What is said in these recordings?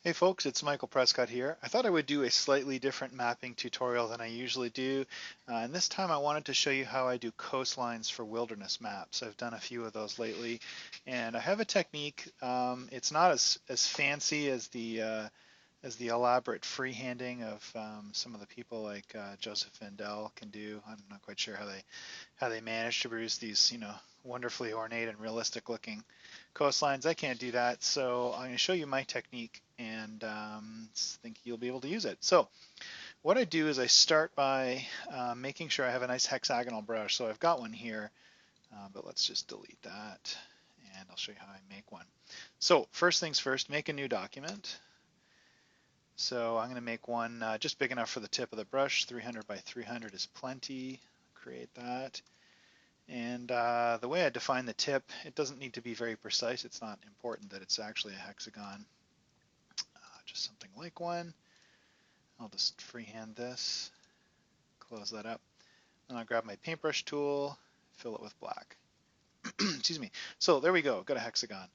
Hey folks, it's Michael Prescott here. I thought I would do a slightly different mapping tutorial than I usually do. And this time I wanted to show you how I do coastlines for wilderness maps. I've done a few of those lately, and I have a technique. It's not as fancy as the elaborate freehanding of some of the people like Joseph Vandel can do. I'm not quite sure how they manage to produce these, wonderfully ornate and realistic looking coastlines. I can't do that, so I'm going to show you my technique and think you'll be able to use it. So what I do is I start by making sure I have a nice hexagonal brush. So I've got one here, but let's just delete that and I'll show you how I make one. So first things first, make a new document. So I'm going to make one just big enough for the tip of the brush. 300 by 300 is plenty. Create that. And the way I define the tip, it doesn't need to be very precise. It's not important that it's actually a hexagon. Just something like one. I'll just freehand this, close that up. And I'll grab my paintbrush tool, fill it with black. Excuse me. So there we go, got a hexagon.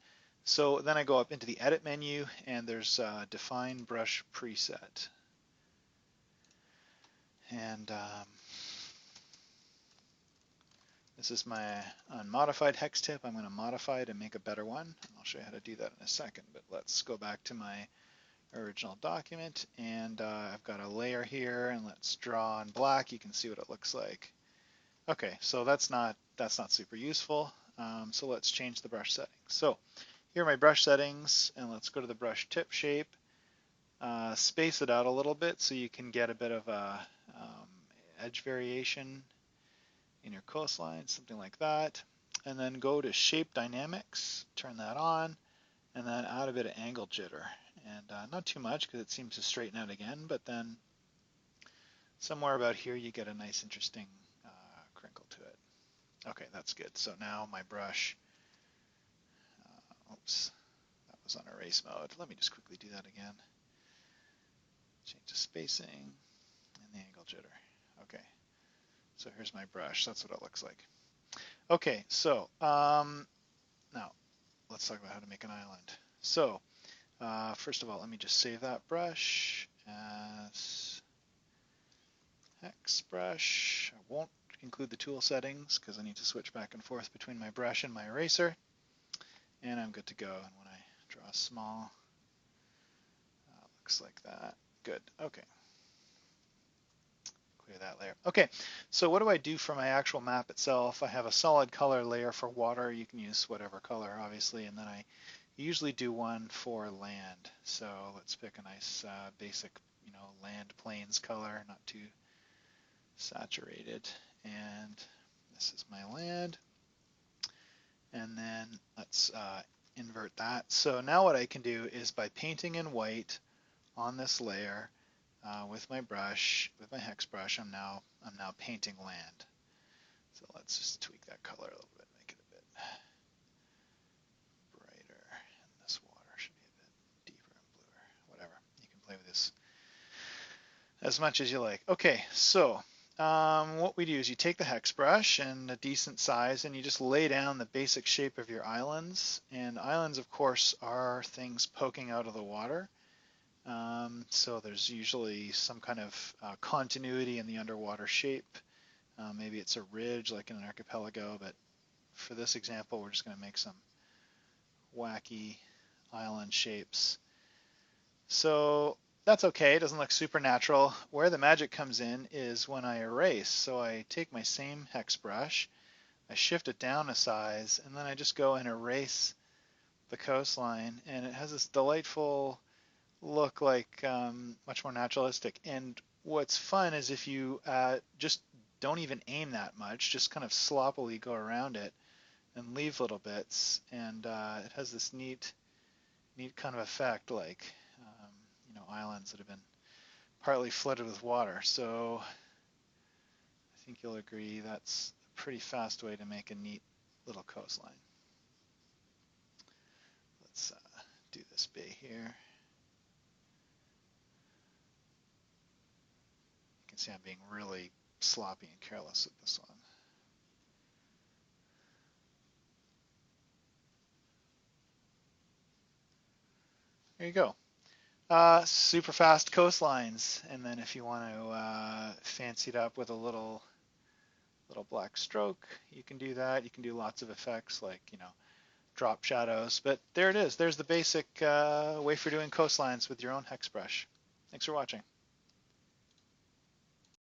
So then I go up into the edit menu and there's define brush preset. And this is my unmodified hex tip. I'm going to modify it and make a better one. I'll show you how to do that in a second, but let's go back to my original document, and I've got a layer here, and let's draw in black. You can see what it looks like. Okay, so that's not super useful. So let's change the brush settings. So here are my brush settings, and let's go to the brush tip shape. Space it out a little bit so you can get a bit of a edge variation in your coastline, something like that. And then go to shape dynamics, turn that on, and then add a bit of angle jitter. And not too much because it seems to straighten out again, but then somewhere about here you get a nice interesting crinkle to it. Okay, that's good. So now my brush, oops, that was on erase mode. Let me just quickly do that again. Change the spacing and the angle jitter. Okay, so here's my brush. That's what it looks like. Okay, so now let's talk about how to make an island. So first of all, let me just save that brush as hex brush. I won't include the tool settings because I need to switch back and forth between my brush and my eraser. And I'm good to go. And when I draw small, looks like that. Good. Okay. Clear that layer. Okay, so what do I do for my actual map itself? I have a solid color layer for water. You can use whatever color, obviously, and then I usually do one for land. So let's pick a nice basic, land plains color, not too saturated. And this is my land. And then let's invert that. So now what I can do is by painting in white on this layer with my brush, with my hex brush, I'm now painting land. So let's just tweak that color a little bit, make it a bit brighter. And this water should be a bit deeper and bluer, whatever. You can play with this as much as you like. Okay, so what we do is you take the hex brush and a decent size and you just lay down the basic shape of your islands. And islands, of course, are things poking out of the water. So there's usually some kind of continuity in the underwater shape. Maybe it's a ridge like in an archipelago, but for this example, we're just going to make some wacky island shapes. So that's okay, it doesn't look super natural. Where the magic comes in is when I erase. So I take my same hex brush, I shift it down a size, and then I just go and erase the coastline, and it has this delightful look, like much more naturalistic. And what's fun is if you just don't even aim that much, just kind of sloppily go around it and leave little bits, and it has this neat kind of effect, like islands that have been partly flooded with water. So I think you'll agree that's a pretty fast way to make a neat little coastline. Let's do this bay here. You can see I'm being really sloppy and careless with this one. There you go. Super fast coastlines, and then if you want to fancy it up with a little black stroke, you can do that. You can do lots of effects like, drop shadows. But there it is. There's the basic way for doing coastlines with your own hex brush. Thanks for watching.